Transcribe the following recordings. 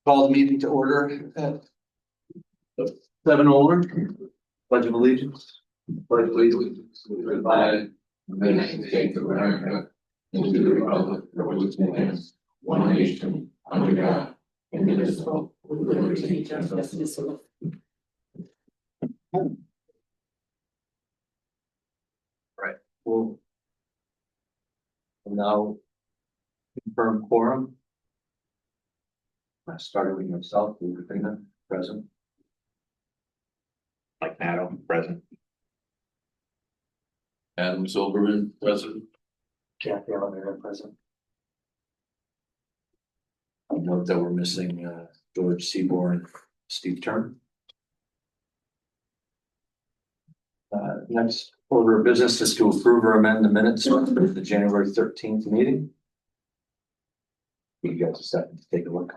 Call the meeting to order at 7:01. Pledge of allegiance. Pledge allegiance to the flag of the United States of America and to the republic for which it stands, one nation, under God, indivisible, with liberty and justice for all. Right. We'll now confirm quorum. Starting with yourself, Rufina, present. Like Madam present. Adam Silverman, present. Kathy Ellener, present. I note that we're missing George Seaborn, Steve Turner. Next order of business is to approve or amend the minutes for the January 13th meeting. You got a second to take a look.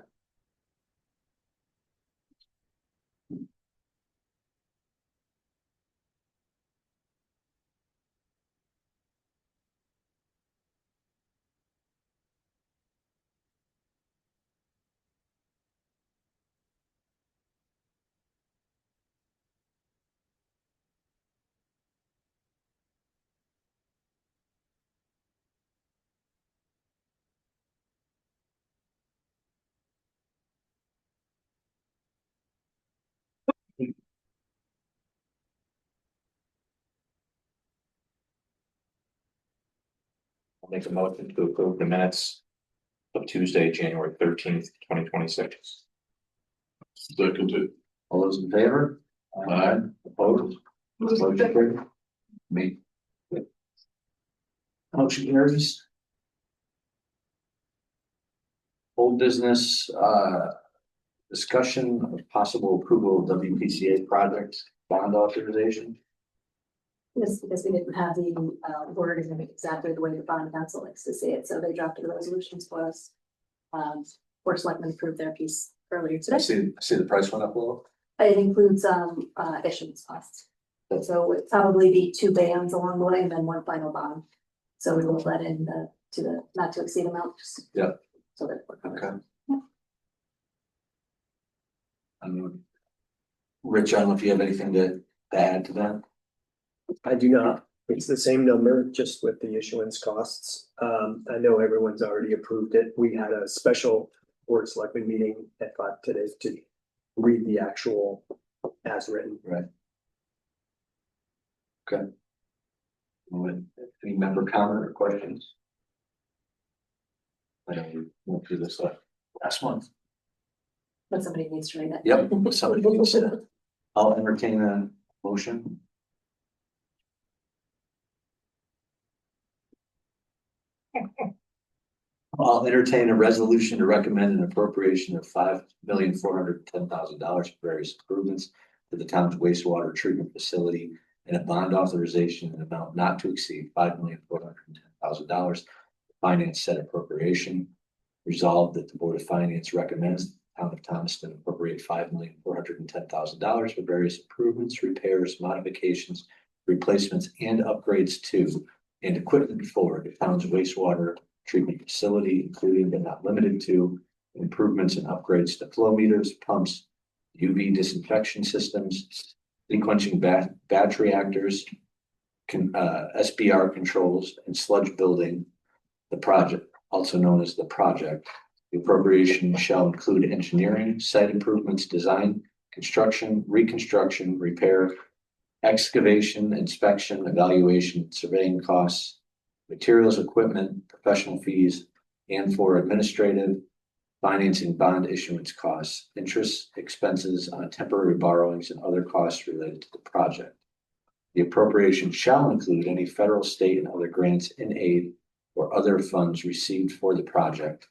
I'll make a motion to approve the minutes of Tuesday, January 13th, 2026. Seconded. All those in favor? Aye. Opposed? Motion carried. Me. Motion carries. Old business, discussion of possible approval of WPCA project bond authorization. Yes, because we didn't have the wording of it exactly the way the bond council likes to see it, so they drafted the resolutions for us. Board of Selectmen approved their piece earlier I today. see the price went up a little. It includes issuance costs. So it'd probably be 2 bands along the way and then one final bond. So we will let in to the not to exceed amount. Yeah. So that we're covered. Okay. Yeah. Rich, I don't know if you have anything to add to that. I do not. It's the same number, just with the issuance costs. I know everyone's already approved it. We had a special board of selectmen meeting at 5 today to read the actual as written. Right. Okay. Any member comment or questions? I know we went through this last month. But somebody needs to read it. Yep. Somebody needs to. I'll entertain a motion. I'll entertain a resolution to recommend an appropriation of $5,410,000 for various improvements to the town's wastewater treatment facility and a bond authorization in amount not to exceed $5,410,000 to finance said appropriation. Resolved that the Board of Finance recommends the town of Thomaston appropriate $5,410,000 for various improvements, repairs, modifications, replacements, and upgrades to and equipment for the town's wastewater treatment facility, including but not limited to improvements and upgrades to flow meters, pumps, UV disinfection systems, sequencing batch reactors, SBR controls, and sludge building. The project, also known as the project. The appropriation shall include engineering, site improvements, design, construction, reconstruction, repair, excavation, inspection, evaluation, surveying costs, materials, equipment, professional fees, and for administrative, financing, bond issuance costs, interest expenses on temporary borrowings, and other costs related to the project. The appropriation shall include any federal, state, and other grants in aid or other funds received for the project.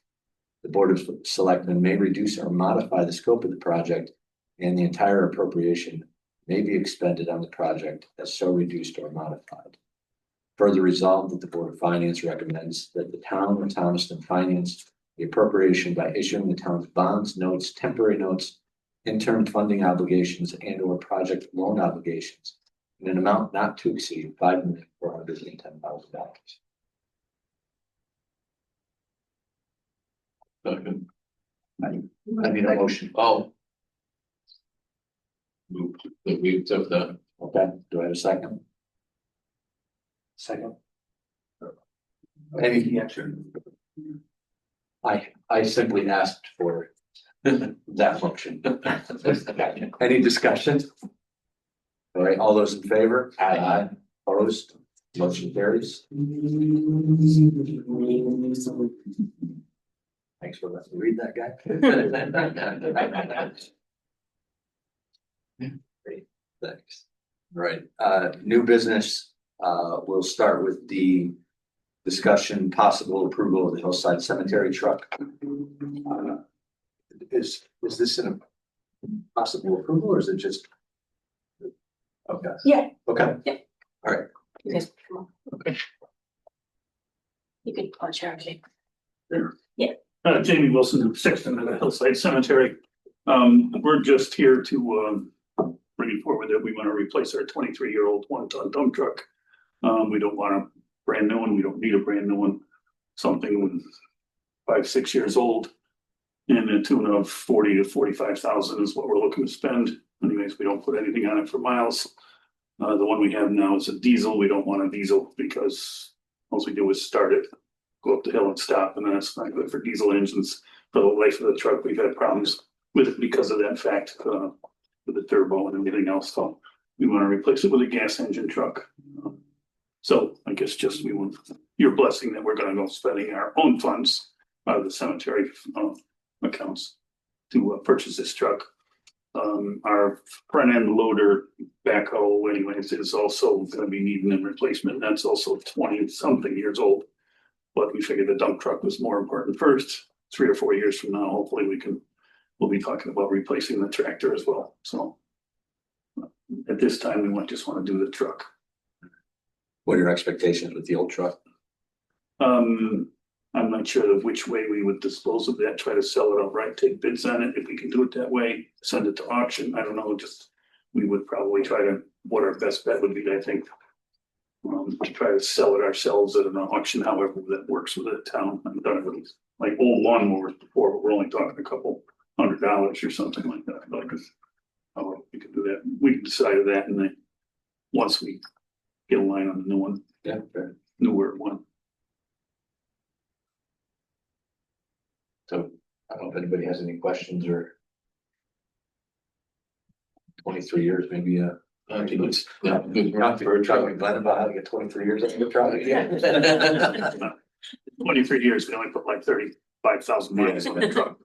The Board of Selectmen may reduce or modify the scope of the project, and the entire appropriation may be expended on the project as so reduced or modified. Further resolved that the Board of Finance recommends that the town of Thomaston finance the appropriation by issuing the town's bonds, notes, temporary notes, interim funding obligations, and or project loan obligations in an amount not to exceed $5,410,000. Second. I need a motion. Oh. Move that we accept that. Okay, do I have a second? Second. Any action? I simply asked for that motion. Any discussion? All right, all those in favor? Aye. Opposed? Motion carries. Thanks for letting me read that, guy. Great, thanks. Right, new business, we'll start with the discussion, possible approval of the Hillside Cemetery truck. Is this a possible approval or is it just? Okay. Yeah. Okay. Yeah. All right. You guys, come on. Okay. You can punch her, okay? Jamie Wilson, sexton of the Hillside Cemetery. We're just here to bring it forward that we want to replace our 23-year-old one-ton dump truck. We don't want a brand new one. We don't need a brand new one. Something 5-6 years old. And the tune of 40 to 45,000 is what we're looking to spend. Anyways, we don't put anything on it for miles. The one we have now is a diesel. We don't want a diesel because all we do is start it, go up the hill and stop, and then it's not good for diesel engines. For the life of the truck, we've had problems with it because of that fact, with the turbo and everything else. So we want to replace it with a gas engine truck. So I guess just we want your blessing that we're going to go spending our own funds out of the cemetery accounts to purchase this truck. Our front end loader backhoe anyways is also going to be needing a replacement. That's also 20 something years old. But we figured the dump truck was more important first. 3 or 4 years from now, hopefully we'll be talking about replacing the tractor as well. So at this time, we might just want to do the truck. What are your expectations with the old truck? I'm not sure of which way we would dispose of that, try to sell it outright, take bids on it. If we can do it that way, send it to auction. I don't know, we would probably try to, what our best bet would be, I think. To try to sell it ourselves at an auction, however that works with the town. I've done it with like old lawnmowers before, but we're only talking a couple $100 or something like that. Like, we could do that. We can decide that, and then once we get a line on the new one, Yeah, fair. newer one. So I don't know if anybody has any questions or. 23 years, maybe, it's not for a truck, Glenn about how to get 23 years out of the truck. Yeah. 23 years, we only put like 35,000 miles on that truck.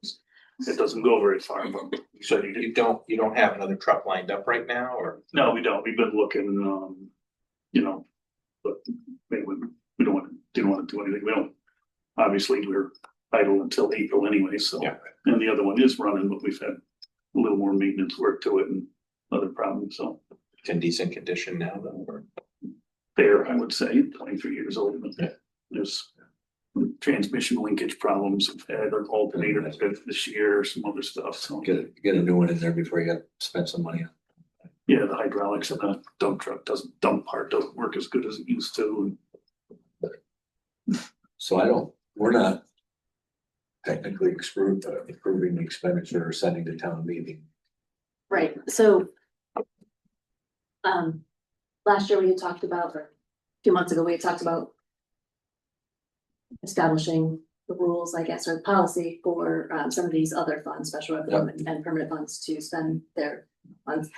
It doesn't go very far, but So you don't have another truck lined up right now, or? no, we don't. We've been looking, but we didn't want to do anything. We don't, obviously, we're idle until April anyway, so. Yeah. And the other one is running, but we've had a little more maintenance work to it and other problems, so. It's in decent condition now, though, or? Fair, I would say, 23 years old, but Yeah. there's transmission linkage problems. We've had an alternator this year, some other stuff, so. Get a new one in there before you got to spend some money on. Yeah, the hydraulics in the dump truck dump part doesn't work as good as it used to. So we're not. Technically approving the expenditure or sending to town meeting. Right, so. Last year we had talked about, or a few months ago, we had talked about. Establishing the rules, I guess, or the policy for some of these other funds, special revenue and permanent funds to spend their funds.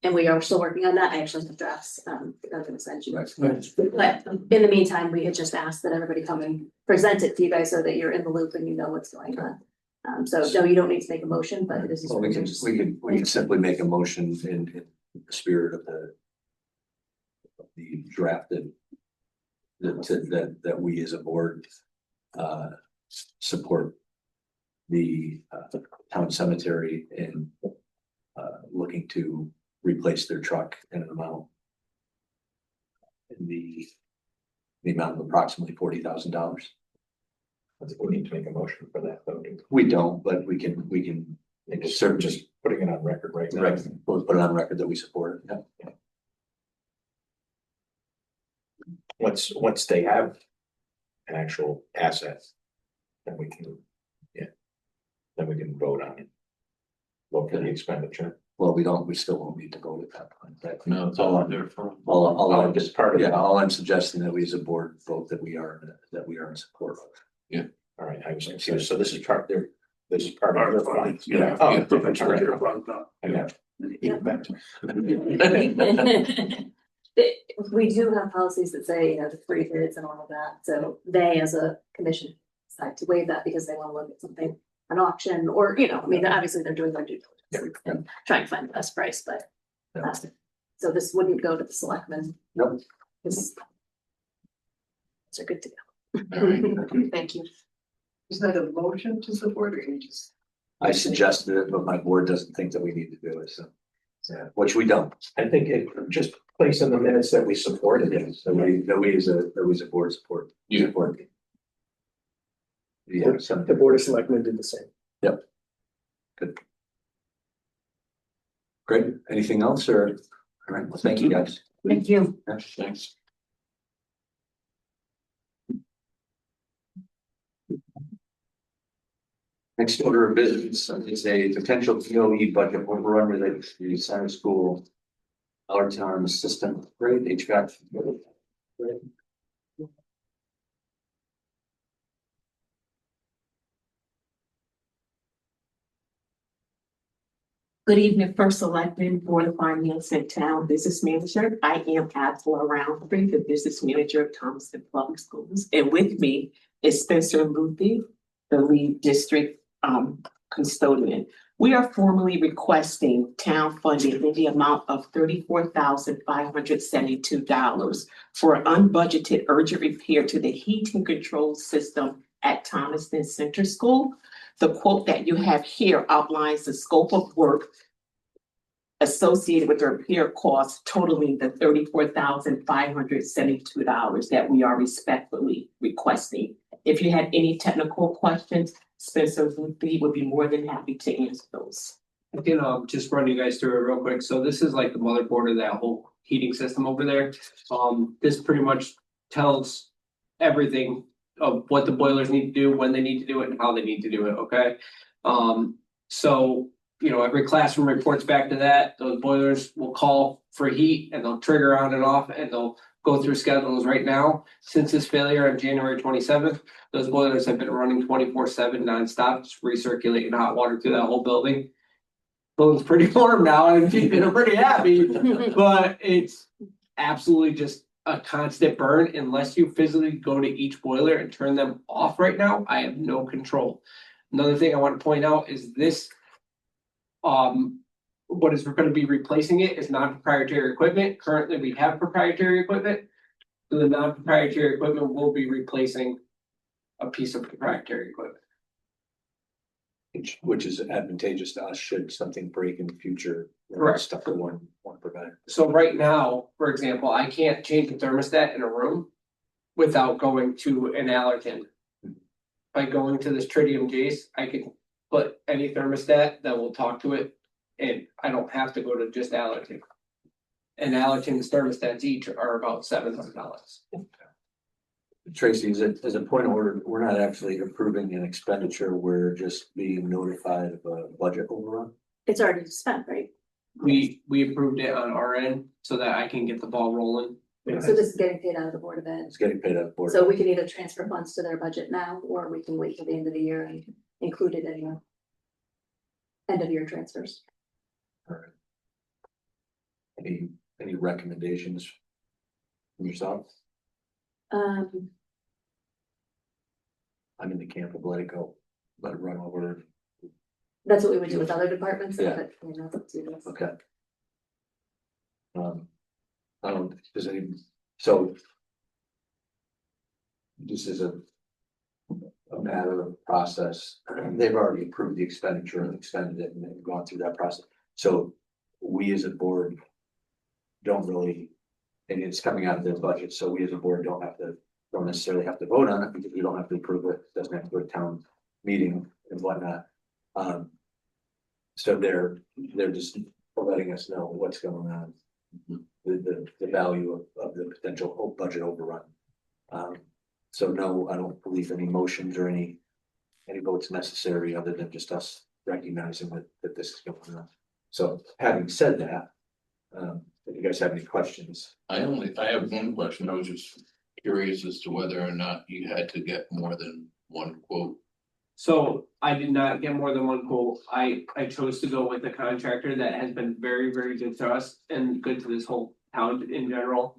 And we are still working on that. I actually have drafts, I'm gonna send you. But in the meantime, we had just asked that everybody come and present it to you guys so that you're in the loop and you know what's going on. So no, you don't need to make a motion, but this is. Well, we can simply make a motion in the spirit of the drafted. That we as a board support the town cemetery in looking to replace their truck in an amount in the amount of approximately $40,000. We need to make a motion for that, though. We don't, but we can certainly Just putting it on record right now. we'll put it on record that we support it. Yeah. Once they have an actual asset, then we can, then we can vote on it. Vote for the expenditure. Well, we still won't need to vote at that point, right? No, it's all on there for. All I'm Just part of it. yeah, all I'm suggesting that we as a board vote that we are in support of. All right, I was confused. So this is part there. This is part of Our the fund, fund. yeah. Oh, Yeah, perfect. All right. your fund, no. I got it. Back to- We do have policies that say, you know, the free bids and all of that, so they as a commission decide to waive that because they want to look at something, an auction, or, you know, I mean, obviously they're doing their due diligence and trying to find the best price, but. Yeah. So this wouldn't go to the selectmen. Nope. This. These are good to All right. go. Thank you. Is that a motion to support or you just? I suggested it, but my board doesn't think that we need to do it, so. Yeah, which we don't. I think it just place in the minutes that we supported it. So we as a board support. Yeah. Support. Yeah, some, The Board of Selectmen did the same. great. Anything else or? All right, well, thank you guys. Thank you. Yeah, thanks. Next order of business is a potential POE budget overrun related to the center school. Alarm system upgrade HVAC. Good evening, First Selectman, Board of Finance and Town Business Manager. I am Angela Roundtree, the Business Manager of Thomaston Public Schools. And with me is Spencer Luthi, the lead district custodian. We are formally requesting town funding in the amount of $34,572 for an unbudgeted urgent repair to the heating control system at Thomaston Center School. The quote that you have here outlines the scope of work associated with the repair costs totaling the $34,572 that we are respectfully requesting. If you had any technical questions, Spencer would be more than happy to answer those. I can just run you guys through it real quick. So this is like the motherboard of that whole heating system over there. This pretty much tells everything of what the boilers need to do, when they need to do it, and how they need to do it, okay? So, you know, every classroom reports back to that. Those boilers will call for heat and they'll trigger on and off and they'll go through schedules right now. Since this failure on January 27th, those boilers have been running 24/7 nonstop, just recirculating hot water through that whole building. Building's pretty warm now and people are pretty happy, but it's absolutely just a constant burn unless you physically go to each boiler and turn them off right now. I have no control. Another thing I want to point out is this, what is going to be replacing it is non-proprietary equipment. Currently, we have proprietary equipment. So the non-proprietary equipment will be replacing a piece of proprietary equipment. Which is advantageous to us should something break in the future. Correct. Stuff that one provider. So right now, for example, I can't change the thermostat in a room without going to an allergen. By going to this Tritium Jace, I can put any thermostat that will talk to it, and I don't have to go to just Allergen. And Allergen's thermostats each are about $700. Tracy, as a point of order, we're not actually approving an expenditure, we're just being notified of a budget overrun. It's already spent, right? We approved it on our end so that I can get the ball rolling. So this is getting paid out of the Board of Ed. It's getting paid out for. So we can either transfer funds to their budget now, or we can wait till the end of the year and include it in your end of year transfers. Alright. Any recommendations from yourself? I'm in the camp of let it go, let it run over. That's what we would do with other departments, Yeah. but you know, that's up to us. Okay. I don't, does any, so. This is a matter of process. They've already approved the expenditure and expended it and they've gone through that process. So we as a board don't really, and it's coming out of their budget, so we as a board don't necessarily have to vote on it because we don't have to approve it. It doesn't have to go to town meeting and whatnot. So they're just letting us know what's going on, the value of the potential budget overrun. So no, I don't believe any motions or any any votes necessary other than just us recognizing that this is going on. So having said that, if you guys have any questions, I have one question. I was just curious as to whether or not you had to get more than one quote. So I did not get more than one quote. I chose to go with a contractor that has been very, very good to us and good to this whole town in general.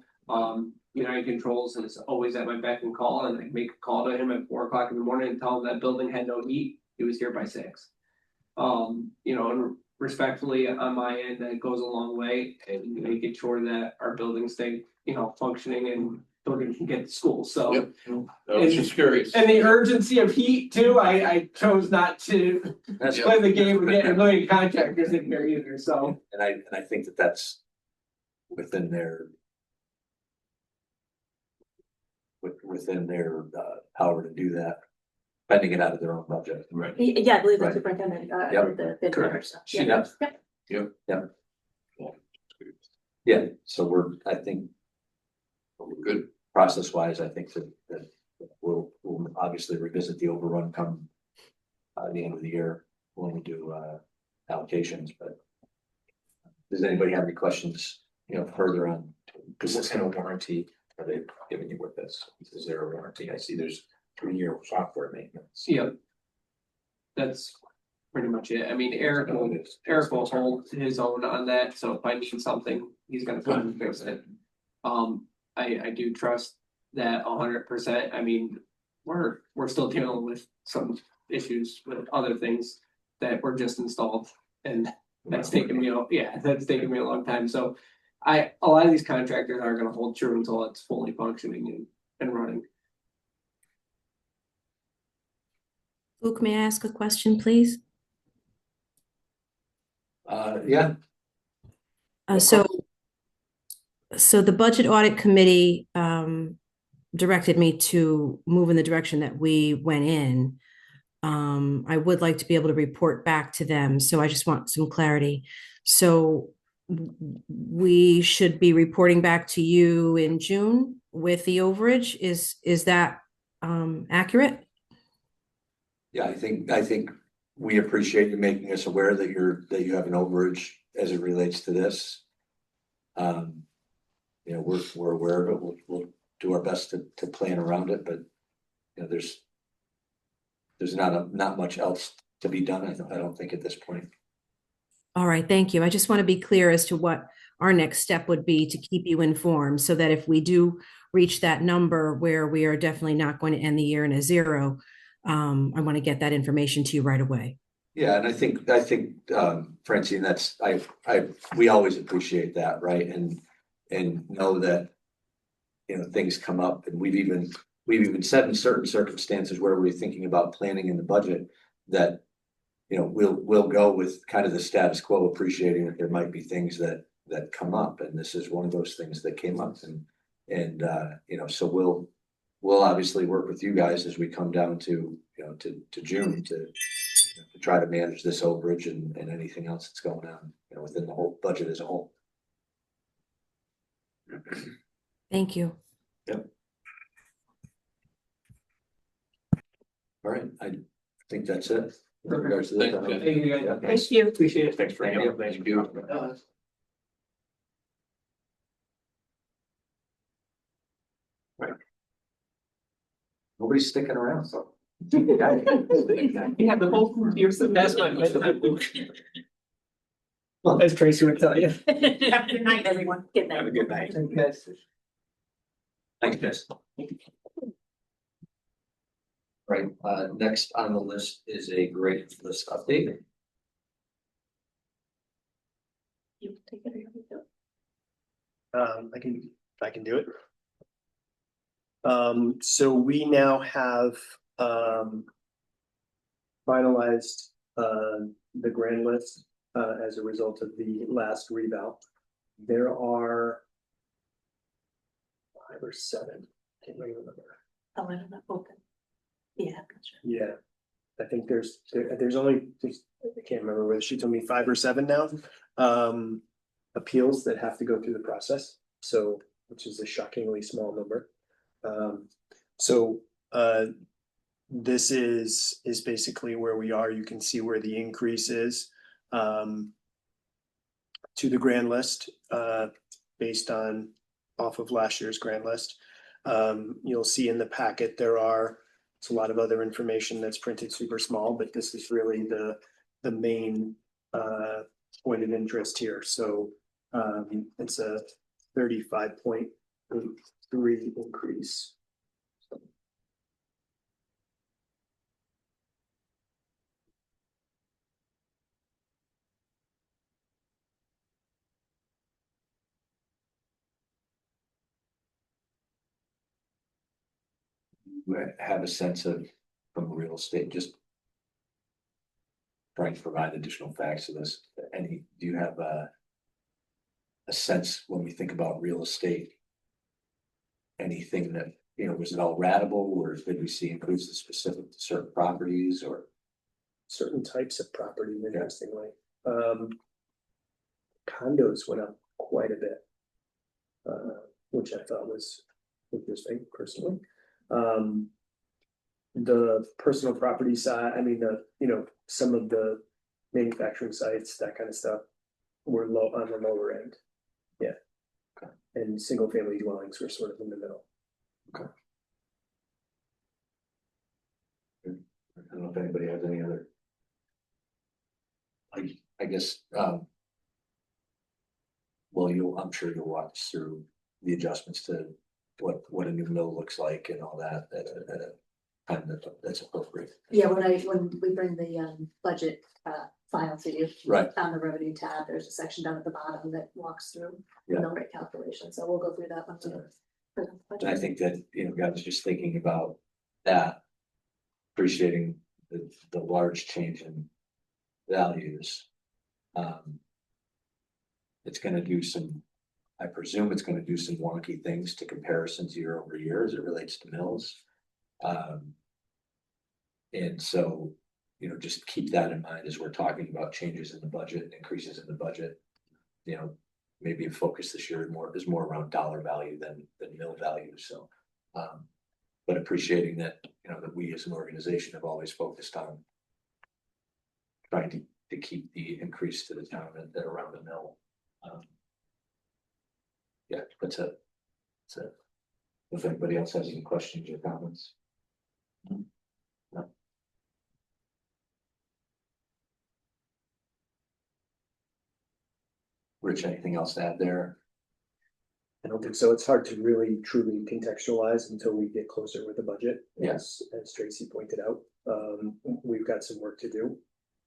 United Controls is always at my beck and call, and I make a call to him at 4 o'clock in the morning and tell him that building had no heat. He was here by 6. And respectfully on my end, that goes a long way in making sure that our buildings stay, functioning and children can get to school. So. Yep. I was just curious. And the urgency of heat too, I chose not to that's, Yeah. play the game of getting a million contractors in here either, so. and I think that's within their within their power to do that, spending it out of their own budget. Right. Yeah, I believe the Right. superintendent, Yep. the bid Correct. letter, so. She Yeah. does. Yep. Yeah, so I think We're good. process wise, I think that we'll obviously revisit the overrun come the end of the year when we do allocations, but does anybody have any questions, further on? Is this kind of warranty are they giving you with this? Is there a warranty? I see there's 3-year software maintenance. Yeah. That's pretty much it. I mean, Eric will hold his own on that, so if I need something, he's gonna come and fix it. I do trust that 100%. I mean, we're still dealing with some issues with other things that were just installed, and that's taken me a long time. So a lot of these contractors are gonna hold true until it's fully functioning and running. Luke, may I ask a question, please? Yeah, So the Budget Audit Committee directed me to move in the direction that we went in. I would like to be able to report back to them, so I just want some clarity. So we should be reporting back to you in June with the overage. Is that accurate? yeah, I think we appreciate you making us aware that you have an overage as it relates to this. We're aware of it. We'll do our best to plan around it, but there's not much else to be done. I don't think at this point. All right, thank you. I just want to be clear as to what our next step would be to keep you informed, so that if we do reach that number where we are definitely not going to end the year in a 0, I want to get that information to you right away. Yeah, and I think Francine, we always appreciate that, right? And know that things come up, and we've even said in certain circumstances where we're thinking about planning in the budget that we'll go with kind of the status quo, appreciating that there might be things that come up, and this is one of those things that came up, and so we'll obviously work with you guys as we come down to June to try to manage this overage and anything else that's going on within the whole budget as a whole. Thank you. Yep. All right, I think that's it. In regards to that. Thank Thank you, guys. Yeah, Thank you. Appreciate it. Thanks for Thank your you. Thank you. Nobody's sticking around, so. You have the whole year, so that's my. As Tracy would tell you. Have a good night, everyone. Good night. Have a good night. Thanks, guys. Right, next on the list is a grade list update. You take it or you want me to do it? I can do it. So we now have finalized the grand list as a result of the last reval. There are 5 or 7, can't really remember. Oh, I don't know, open. Yeah, I'm not sure. Yeah, I think there's I can't remember whether she told me 5 or 7 now. Appeals that have to go through the process, which is a shockingly small number. this is basically where we are. You can see where the increase is. To the grand list, based on off of last year's grand list. You'll see in the packet, it's a lot of other information that's printed super small, but this is really the main point of interest here. So it's a 35.3 increase. Have a sense of, from real estate, just trying to provide additional facts to this. Do you have a sense when we think about real estate? Anything that, was it all ratable, or did we see increases specific to certain properties or? Certain types of property, interestingly. Condos went up quite a bit, which I thought was interesting personally. The personal property side, some of the manufacturing sites, that kind of stuff, were low on the lower end. Yeah. Okay. And single family dwellings were sort of in the middle. Okay. I don't know if anybody has any other. I guess, I'm sure you'll walk us through the adjustments to what a new mill looks like and all that, that's appropriate. Yeah, when we bring the budget file to you. Right. On the revenue tab, there's a section down at the bottom that walks through the Yeah. mill rate calculation, so we'll go through that one too. For the budget. And I think that, guys, just thinking about that, appreciating the large change in values. It's gonna do I presume it's gonna do some wonky things to comparisons year over year as it relates to mills. And so, just keep that in mind as we're talking about changes in the budget, increases in the budget. Maybe a focus this year is more around dollar value than mill value, so. But appreciating that, that we as an organization have always focused on trying to keep the increase to the town that around the mill. Yeah, that's it. If anybody else has any questions or comments. No. Rich, anything else to add there? I don't think so. It's hard to really truly contextualize until we get closer with the budget. Yes. As Tracy pointed out, we've got some work to do.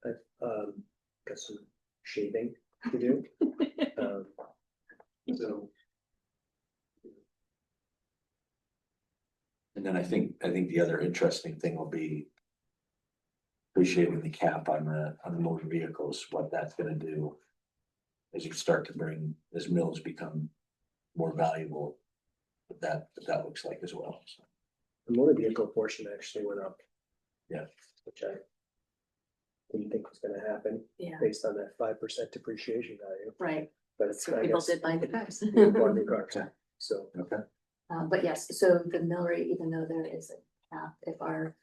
I've got some shaving to do. So. And then I think the other interesting thing will be appreciating the cap on the motor vehicles, what that's gonna do as you start to as mills become more valuable, what that looks like as well. So. The motor vehicle portion actually went up. Yeah. Which I didn't think was gonna happen Yeah, based on that 5% depreciation value, right, but it's, so I people guess, did buy the cars. people bought new cars. So. Okay. But yes, so the mill rate, even though there is a cap, if our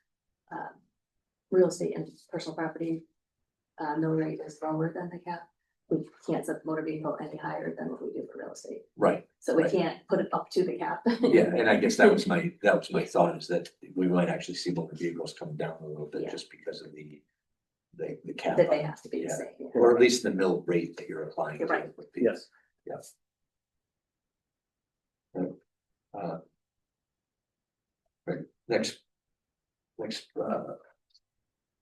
real estate and personal property mill rate is lower than the cap, we can't set the motor vehicle any higher than what we do for real estate. Right. So we Right. can't put it up to the cap. Yeah, and I guess that was my thought, is that we might actually see motor vehicles come down a little bit Yeah. just because of the cap. That on they it. have to be the Yeah. same. Yeah. Or at least the mill rate that you're applying. You're to right. it would be. Yes. Yes. Right, next, the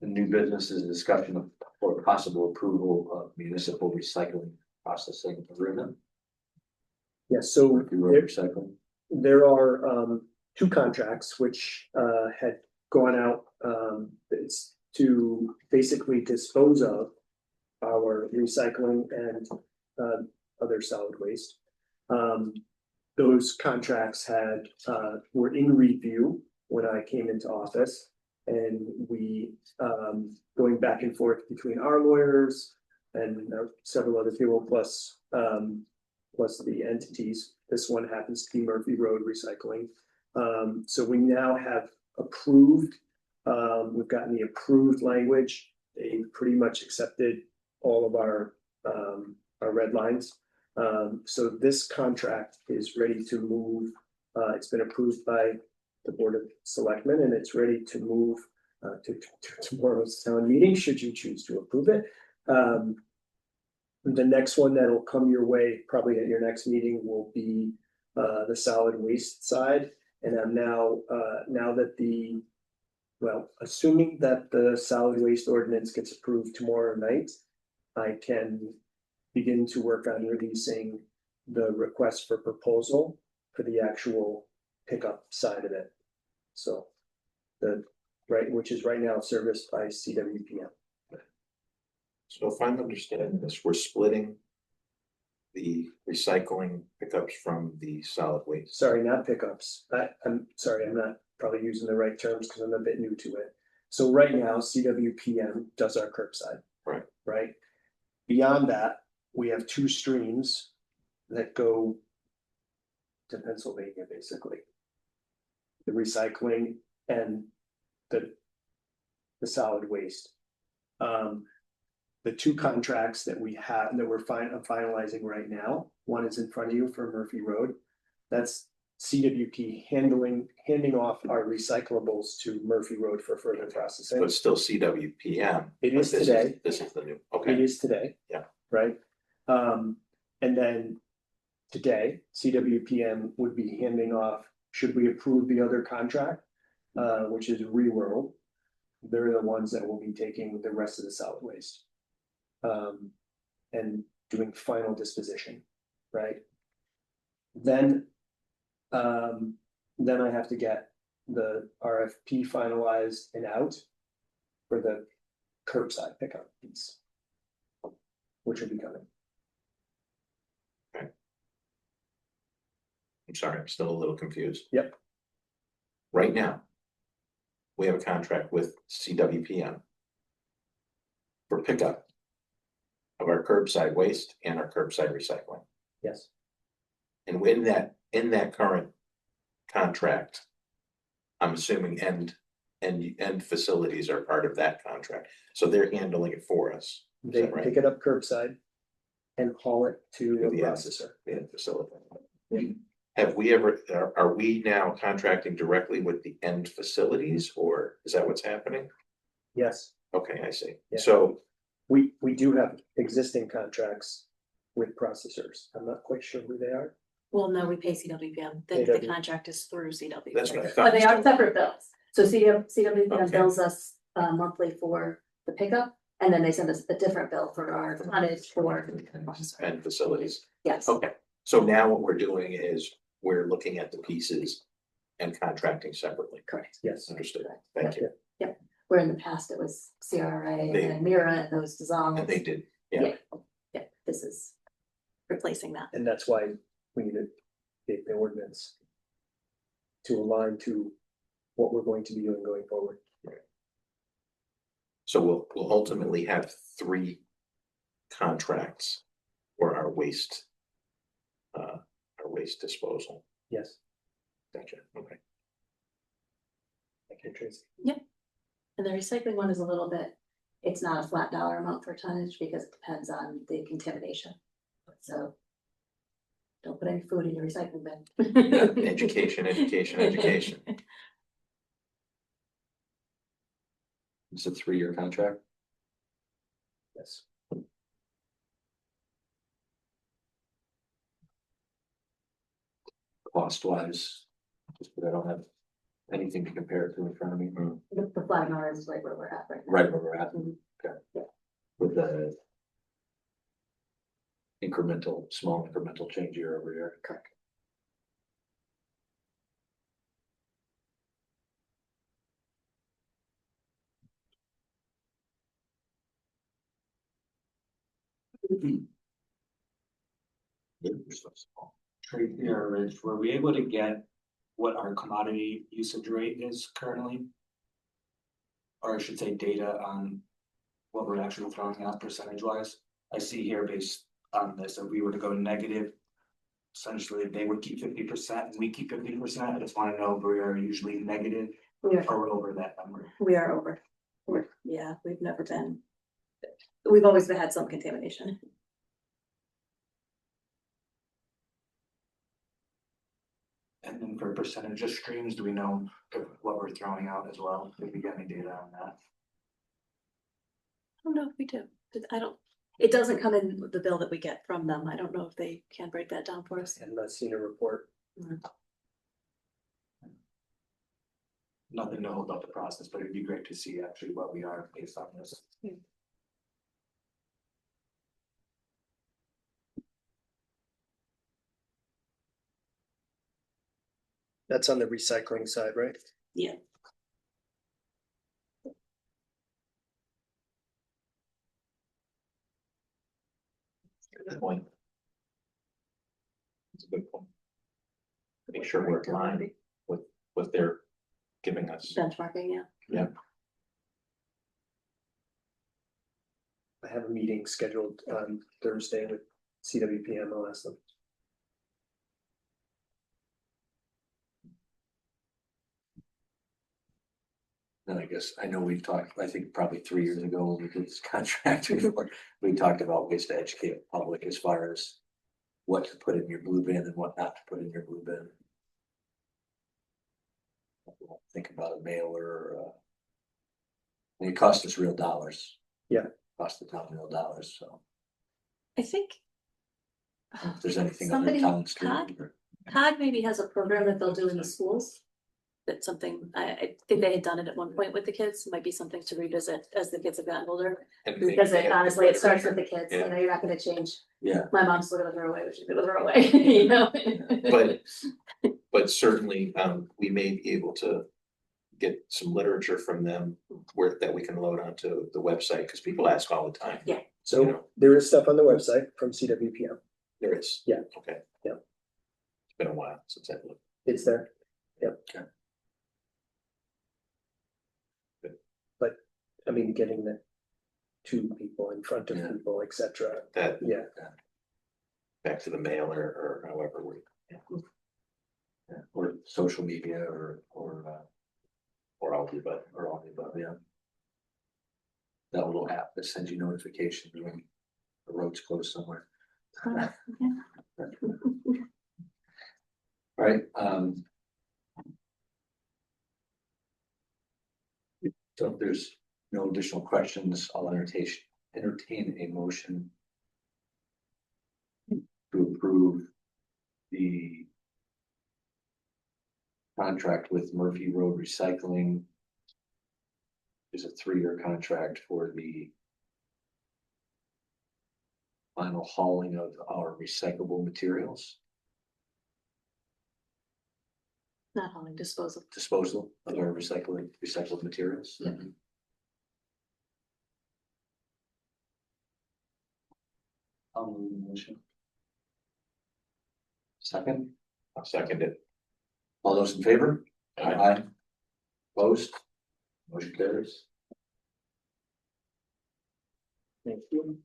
new business is a discussion of or possible approval of municipal recycling processing agreement. Yeah, so If you were recycling. there are two contracts which had gone out. It's to basically dispose of our recycling and other solid waste. Those contracts were in review when I came into office, and we going back and forth between our lawyers and several other people plus the entities. This one happens to be Murphy Road Recycling. So we now have approved We've gotten the approved language. They pretty much accepted all of our red lines. So this contract is ready to move. It's been approved by the Board of Selectmen, and it's ready to move to tomorrow's town meeting, should you choose to approve it. The next one that'll come your way, probably at your next meeting, will be the solid waste side. And I'm now that assuming that the solid waste ordinance gets approved tomorrow night, I can begin to work on releasing the request for proposal for the actual pickup side of it. So which is right now serviced by CWPM. So if I'm understanding this, we're splitting the recycling pickups from the solid waste. Sorry, not pickups. I'm sorry, I'm not probably using the right terms because I'm a bit new to it. So right now, CWPM does our curbside. Right. Right. Beyond that, we have two streams that go to Pennsylvania, basically. The recycling and the solid waste. The two contracts that we have that we're finalizing right now, one is in front of you for Murphy Road. That's CWP handing off our recyclables to Murphy Road for further processing. But it's still CWPM. It is This today. This is the new, It okay, is today. Yeah. Right. And then today, CWPM would be handing off, should we approve the other contract, which is Reworld, they're the ones that will be taking the rest of the solid waste. And doing final disposition, right? Then I have to get the RFP finalized and out for the curbside pickup piece, which will be coming. I'm sorry, I'm still a little confused. Yep. Right now, we have a contract with CWPM for pickup of our curbside waste and our curbside recycling. Yes. And in that current contract, I'm assuming end facilities are part of that contract, so they're handling it for us. Is They that right? pick it up curbside and haul it to To a the end. processor. The end facility. Have we ever, are we now contracting directly with the end facilities, or is that what's happening? Yes, Okay, I see. Yeah. So, we do have existing contracts with processors. I'm not quite sure who they are. Well, no, we pay CWPM. The CW. contract is through CWPM. that's what I But thought. they are separate bills. So CWPM Okay. bills us monthly for the pickup, and then they send us a different bill for our tonnage for. End facilities. Yes, Okay, so now what we're doing is we're looking at the pieces and contracting separately. correct. Yes. Understood. Thank you. Where in the past it was CRA and They- then Mira and those dissolved. And they did, yeah. Yeah, this is replacing that. And that's why we need to take the ordinance to align to what we're going to be doing going forward. So we'll ultimately have 3 contracts for our waste disposal. Yes. Gotcha, okay. Thank you, Tracy. And the recycling one is a little bit, it's not a flat dollar amount for tonnage because it depends on the contamination. So don't put any food in your recycling bin. Education, education, education. It's a 3-year contract. Yes. Cost wise, just because I don't have anything to compare it to in front of me. The flat dollar is like where we're at right now. Right where we're at. Mhm. Okay. Yeah. With the small incremental change year over year. Correct. Tracy or Rich, were we able to get what our commodity usage rate is currently? Or I should say data on what we're actually throwing out percentage wise? I see here based on this, if we were to go negative, essentially they would keep 50% and we keep 50%. I just want to know if we are usually negative We are, or we're over that number? we are over. Yeah, we've never been. We've always had some contamination. And then for percentage of streams, do we know what we're throwing out as well? Did we get any data on that? I don't know if we do. I don't, it doesn't come in the bill that we get from them. I don't know if they can break that down for us. And not seen a report. Nothing to hold up the process, but it'd be great to see actually what we are based on this. That's on the recycling side, right? Yeah. Good point. It's a good point. Make sure we're in line with what they're giving us. Benchmarking, yeah. I have a meeting scheduled on Thursday with CWPM. I'll ask them. And I guess, I know we've talked, I think probably 3 years ago when we did this contract before, we talked about ways to educate the public as far as what to put in your blue bin and what not to put in your blue bin. Think about a mailer or and it costs us real dollars. Yeah. Cost the town real dollars, so I think. if there's anything on Somebody, the town Todd, street. Todd maybe has a program that they'll do in the schools. That's something, I think they had done it at one point with the kids, might be something to revisit as the kids have gotten older. And Because they- honestly, it starts with the kids, you Yeah. know, you're not gonna change. Yeah. My mom's still gonna throw away, what she's gonna throw away, you know? But certainly, we may be able to get some literature from them where that we can load onto the website, because people ask all the time. Yeah. So You know. there is stuff on the website from CWPM. There is. Yeah. Okay. Yeah. It's been a while since I've looked. It's there. Yep. Okay. Good. But I mean, getting the to people in front of Yeah. people, etc. That Yeah. back to the mailer or however we. Yeah, or social media or Or all the above. or all the above, yeah. That little app that sends you notifications when the road's closed somewhere. Right, so if there's no additional questions, I'll entertain a motion to approve the contract with Murphy Road Recycling. Is a 3-year contract for the final hauling of our recyclable materials, Not hauling, disposal. disposal of our recycled materials. Yeah. I'll move the motion. Second, I'll second it. all those in favor? Aye. Opposed? Motion carries. Thank you.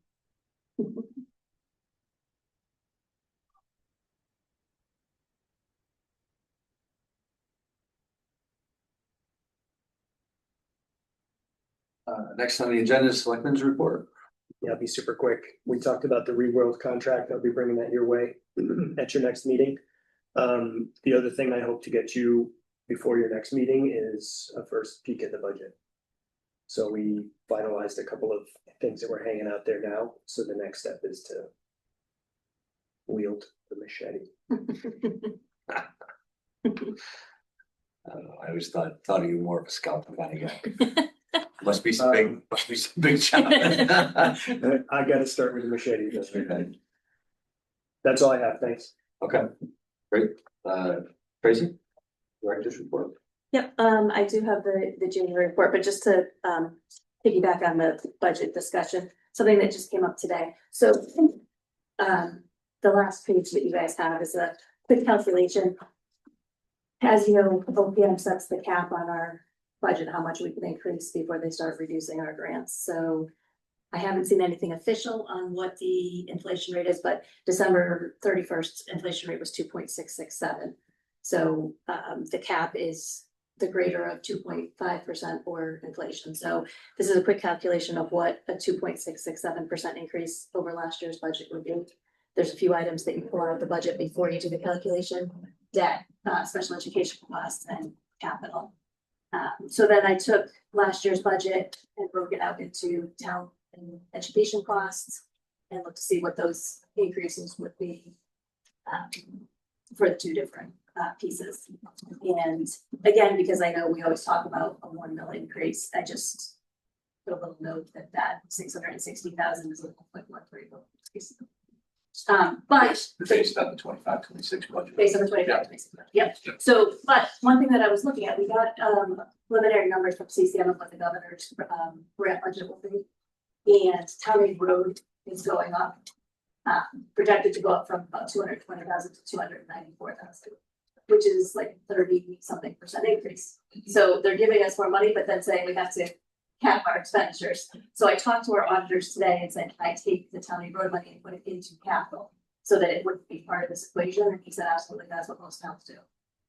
Next on the agenda is Selectmen's Report. Yeah, I'll be super quick. We talked about the reworld contract. I'll be bringing that your way at your next meeting. The other thing I hope to get you before your next meeting is a first peek at the budget. So we finalized a couple of things that were hanging out there now. So the next step is to wield the machete. I always thought of you more of a scalpel kind of guy. Must be some big job. I gotta start with the machete. That's all I have. Thanks. Okay, great. Tracy? Director's report. Yep, I do have the January report, but just to piggyback on the budget discussion, something that just came up today. So the last page that you guys have is a quick calculation. As you know, OPM sets the cap on our budget, how much we can increase before they start reducing our grants. So I haven't seen anything official on what the inflation rate is, but December 31st inflation rate was 2.667. So the cap is the greater of 2.5% or inflation. So this is a quick calculation of what a 2.667% increase over last year's budget would be. There's a few items that you pull out of the budget before you do the calculation: debt, special education costs, and capital. So then I took last year's budget and broke it out into town and education costs and looked to see what those increases would be for the two different pieces. And again, because I know we always talk about a 1 mil increase, I just put a little note that that 660,000 is a 1.13 mil increase. But Based on the 25-26 budget. based on the 25-26 budget, yep. So, but one thing that I was looking at, we got preliminary numbers from CCM of what the governor's grant budget will be. And Town Aid Road is going up, projected to go up from about 220,000 to 294,000, which is like 30-something% increase. So they're giving us more money, but then saying we have to cap our expenditures. So I talked to our auditors today and said, can I take the Town Aid Road money and put it into capital so that it wouldn't be part of this equation? And he said, absolutely, that's what most towns do.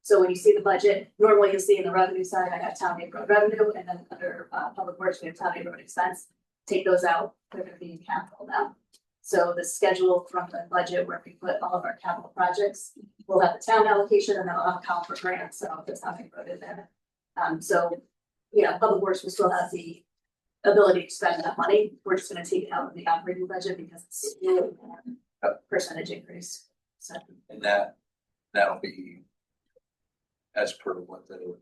So when you see the budget, normally you'll see in the revenue side, I got Town Aid Road revenue, and then under Public Works, we have Town Aid Road expense. Take those out, they're gonna be in capital now. So the schedule from the budget where we put all of our capital projects, we'll have the town allocation and then I'll have account for grants, so that's how I wrote it there. So, yeah, Public Works will still have the ability to spend that money. We're just gonna take it out of the operating budget because it's a percentage increase. So, And that'll be as per what the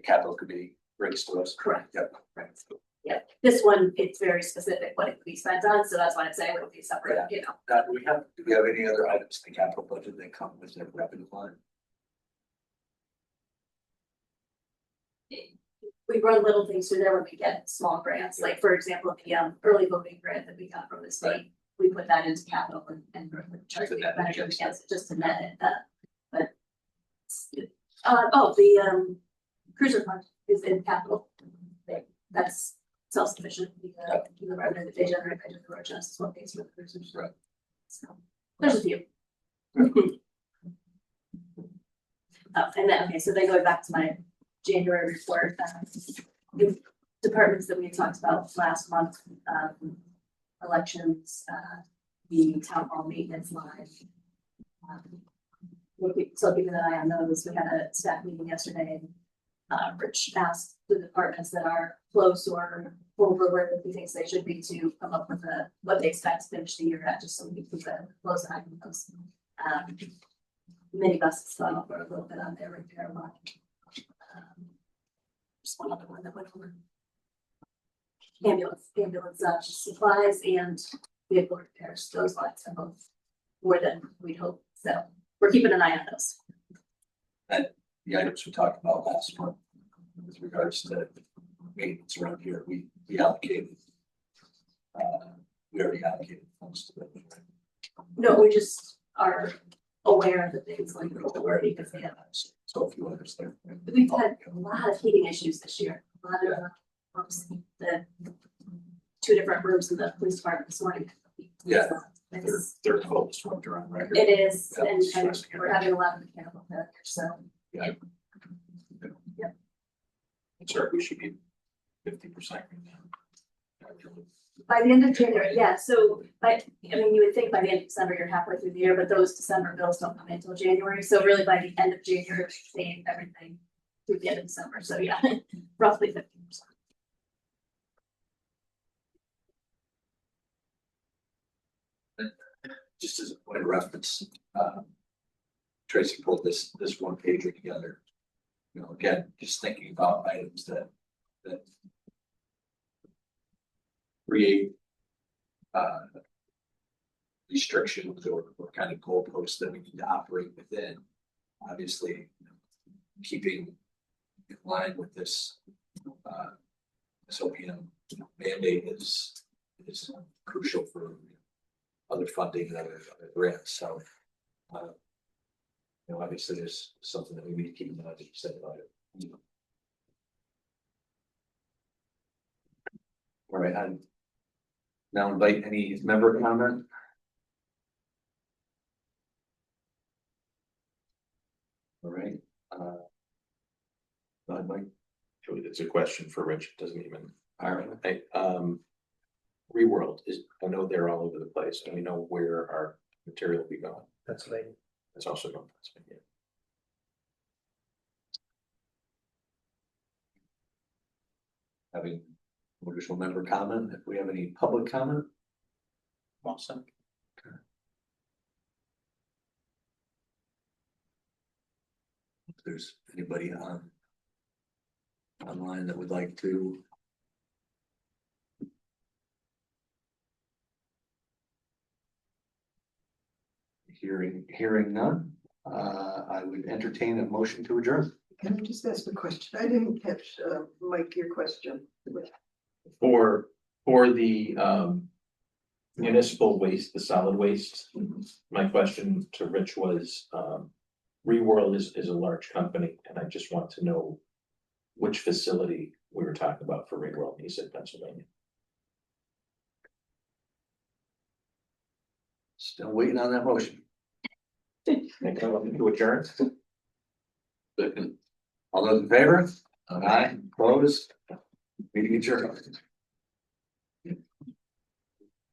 capital committee brings to us. correct. Yep. Correct. Yeah, this one, it's very specific what it could be spent on, so that's why I'm saying it would be separate, you know. Do we have any other items in the capital budget that come with the revenue line? We run little things through there when we get small grants, like for example, the early voting grant that we got from the state. We put that into capital and charge the manager against it just to net it, but. The cruiser fund is in capital. That's self-sufficient, the revenue that they generate by doing the road checks is what pays for the cruisers. Right. So, there's a few. And then, okay, so then going back to my January report, the departments that we talked about last month, elections, the town hall maintenance line. So keeping an eye on those. We had a staff meeting yesterday and Rich asked the departments that are close or over where he thinks they should be to come up with what they expect to finish the year at, just so we can keep a close eye on those. Minibuses fell over a little bit on their repair line. Just one other one that went over. Ambulance supplies and vehicle repairs, those lines are both more than we'd hope, so we're keeping an eye on those. The items we talked about last month with regards to maintenance around here, we allocated. We already allocated funds to that. No, we just are aware that things like the word because they have. So a few others there. We've had a lot of heating issues this year. A lot of the 2 different rooms in the police department this morning. Yeah. So They're coldest winter on record. it is, Yeah, and stress to get we're having a lot of mechanical failure, so. Yeah. Yep. Sorry, we should be 50% right now. By the end of January, yeah, so you would think by the end of December, you're halfway through the year, but those December bills don't come in until January, so really by the end of January, we're paying everything through the end of December, so yeah, roughly 50%. Just as a point of reference, Tracy pulled this one pager together. You know, again, just thinking about items that create restrictions or kind of goalposts that we need to operate within. Obviously, keeping in line with this OPM mandate is crucial for other funding and other grants. So, obviously, there's something that we need to keep in mind that you said about it. All right, I now invite any member comment. All right. Mike? It's a question for Rich, it doesn't even, All right. I, Reworld is, I know they're all over the place, and we know where our material will be going. Pennsylvania. It's also going. Pennsylvania. Having additional member comment, if we have any public comment? Awesome. If there's anybody online that would like to. Hearing none, I would entertain a motion to adjourn. Can I just ask a question? I didn't catch, Mike, your question. For the municipal waste, the solid waste, my question to Rich was, Reworld is a large company, and I just want to know which facility we were talking about for Reworld. He said Pennsylvania. Still waiting on that motion. Make a motion to adjourn. Second. All those in favor? Aye, opposed? Meeting adjourned.